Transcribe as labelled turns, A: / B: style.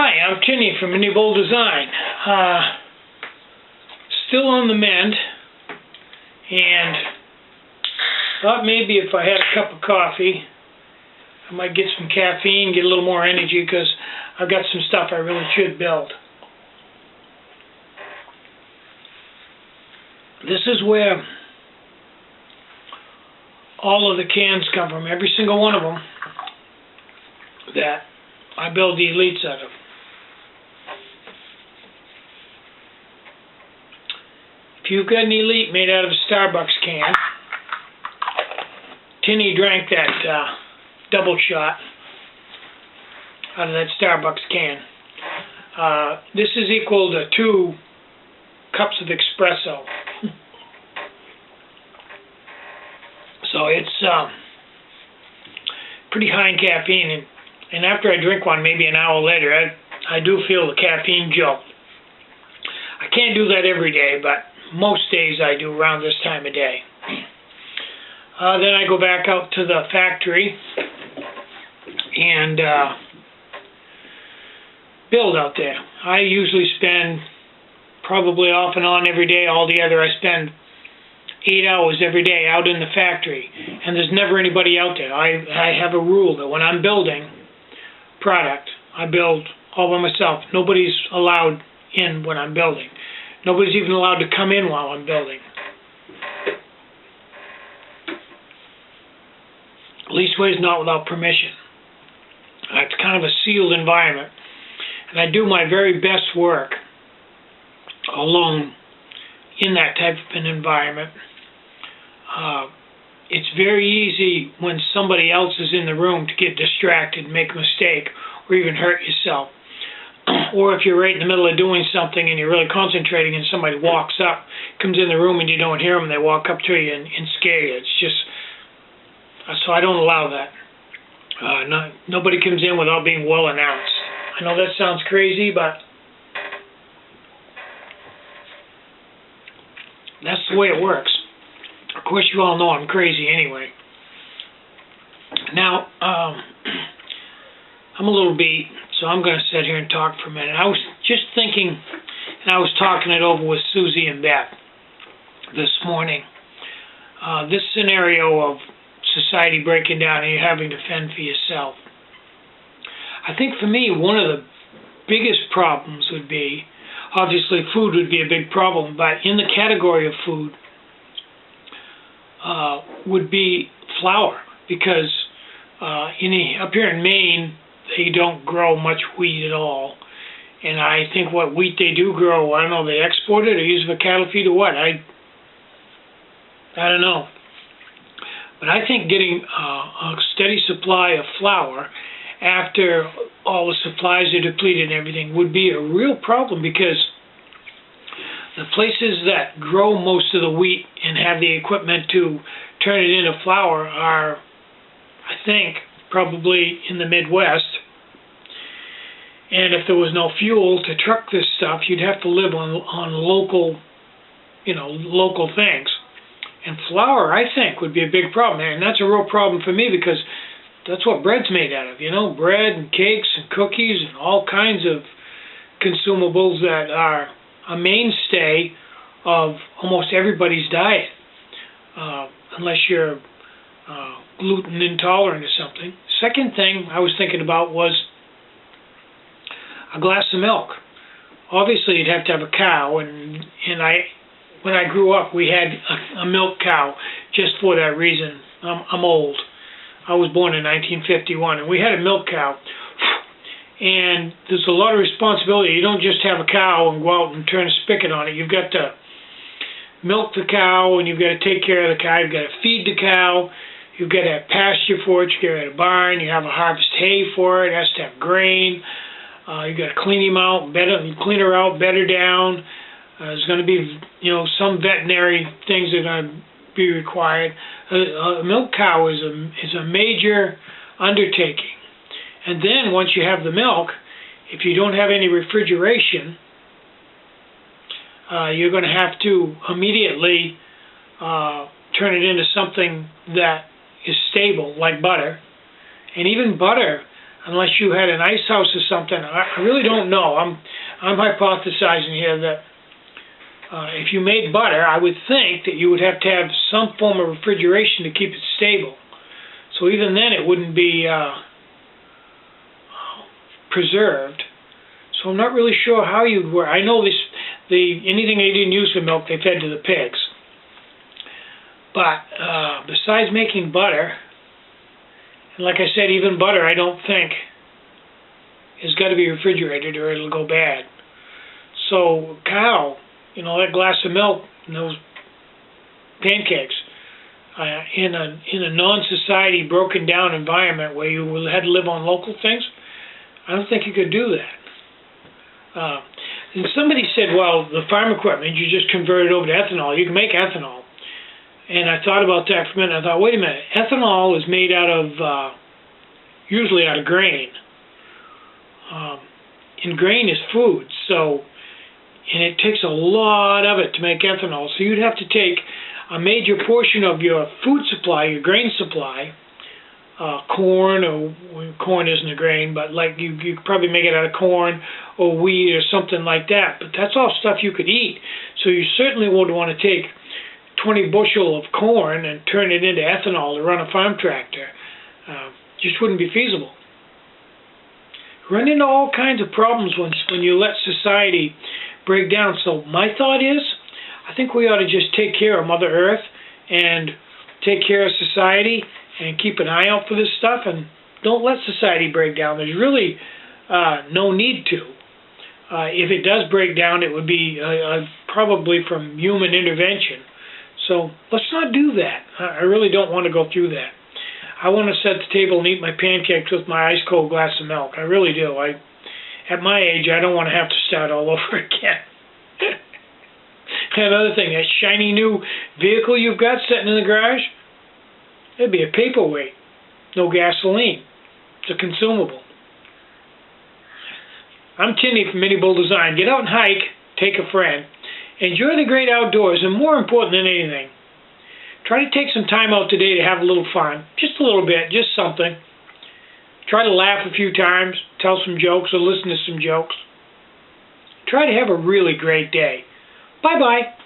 A: Hi, I'm Tinny from Indie Bowl Design. Still on the mend, and thought maybe if I had a cup of coffee, I might get some caffeine, get a little more energy, because I've got some stuff I really should build. This is where all of the cans come from, every single one of them that I build the elites out of. If you've got an elite made out of a Starbucks can, Tinny drank that double shot out of that Starbucks can. This is equal to 2 cups of espresso. So it's pretty high in caffeine, and after I drink one, maybe an hour later, I do feel the caffeine jolt. I can't do that every day, but most days I do around this time of day. Then I go back out to the factory and build out there. I usually spend probably off and on every day altogether. I spend 8 hours every day out in the factory, and there's never anybody out there. I have a rule that when I'm building product, I build all by myself. Nobody's allowed in when I'm building. Nobody's even allowed to come in while I'm building. Leastways not without permission. It's kind of a sealed environment, and I do my very best work alone in that type of an environment. It's very easy when somebody else is in the room to get distracted, make a mistake, or even hurt yourself. Or if you're right in the middle of doing something and you're really concentrating and somebody walks up, comes in the room and you don't hear them, they walk up to you and scare you. It's just, so I don't allow that. Nobody comes in without being well announced. I know that sounds crazy, but that's the way it works. Of course, you all know I'm crazy anyway. Now, I'm a little beat, so I'm going to sit here and talk for a minute. I was just thinking, and I was talking it over with Susie and Beth this morning. This scenario of society breaking down and you having to fend for yourself. I think for me, one of the biggest problems would be, obviously food would be a big problem, but in the category of food would be flour, because up here in Maine, they don't grow much wheat at all. And I think what wheat they do grow, I don't know, they export it or use it for cattle feed or what. I don't know. But I think getting a steady supply of flour after all the supplies are depleted and everything would be a real problem, because the places that grow most of the wheat and have the equipment to turn it into flour are, I think, probably in the Midwest. And if there was no fuel to truck this stuff, you'd have to live on local, local things. And flour, I think, would be a big problem. And that's a real problem for me, because that's what bread's made out of, bread and cakes and cookies and all kinds of consumables that are a mainstay of almost everybody's diet, unless you're gluten intolerant or something. Second thing I was thinking about was a glass of milk. Obviously, you'd have to have a cow, and when I grew up, we had a milk cow just for that reason. I'm old. I was born in 1951, and we had a milk cow. And there's a lot of responsibility. You don't just have a cow and go out and turn a spigot on it. You've got to milk the cow, and you've got to take care of the cow. You've got to feed the cow. You've got to have pasture for it. You got to have a barn. You have to harvest hay for it. It has to have grain. You've got to clean him out, clean her out, bed her down. There's going to be, some veterinary things that are going to be required. A milk cow is a major undertaking. And then once you have the milk, if you don't have any refrigeration, you're going to have to immediately turn it into something that is stable, like butter. And even butter, unless you had an ice house or something. I really don't know. I'm hypothesizing here that if you made butter, I would think that you would have to have some form of refrigeration to keep it stable. So even then it wouldn't be preserved. So I'm not really sure how you'd work. I know anything they didn't use for milk, they fed to the pigs. But besides making butter, and like I said, even butter I don't think has got to be refrigerated or it'll go bad. So cow, that glass of milk and those pancakes, in a non-society broken down environment where you had to live on local things, I don't think you could do that. And somebody said, well, the farm equipment, you just convert it over to ethanol. You can make ethanol. And I thought about that for a minute. I thought, wait a minute, ethanol is made out of, usually out of grain. And grain is food, and it takes a lot of it to make ethanol. So you'd have to take a major portion of your food supply, your grain supply, corn, or corn isn't a grain, but like you could probably make it out of corn or wheat or something like that. But that's all stuff you could eat. So you certainly would want to take 20 bushel of corn and turn it into ethanol to run a farm tractor. Just wouldn't be feasible. Run into all kinds of problems when you let society break down. So my thought is, I think we ought to just take care of Mother Earth and take care of society and keep an eye out for this stuff, and don't let society break down. There's really no need to. If it does break down, it would be probably from human intervention. So let's not do that. I really don't want to go through that. I want to set the table and eat my pancakes with my ice cold glass of milk. I really do. At my age, I don't want to have to start all over again. Another thing, that shiny new vehicle you've got sitting in the garage, it'd be a paperweight. No gasoline. It's a consumable. I'm Tinny from Mini Bull Design. Get out and hike. Take a friend. Enjoy the great outdoors, and more important than anything, try to take some time out today to have a little fun. Just a little bit, just something. Try to laugh a few times, tell some jokes, or listen to some jokes. Try to have a really great day. Bye-bye.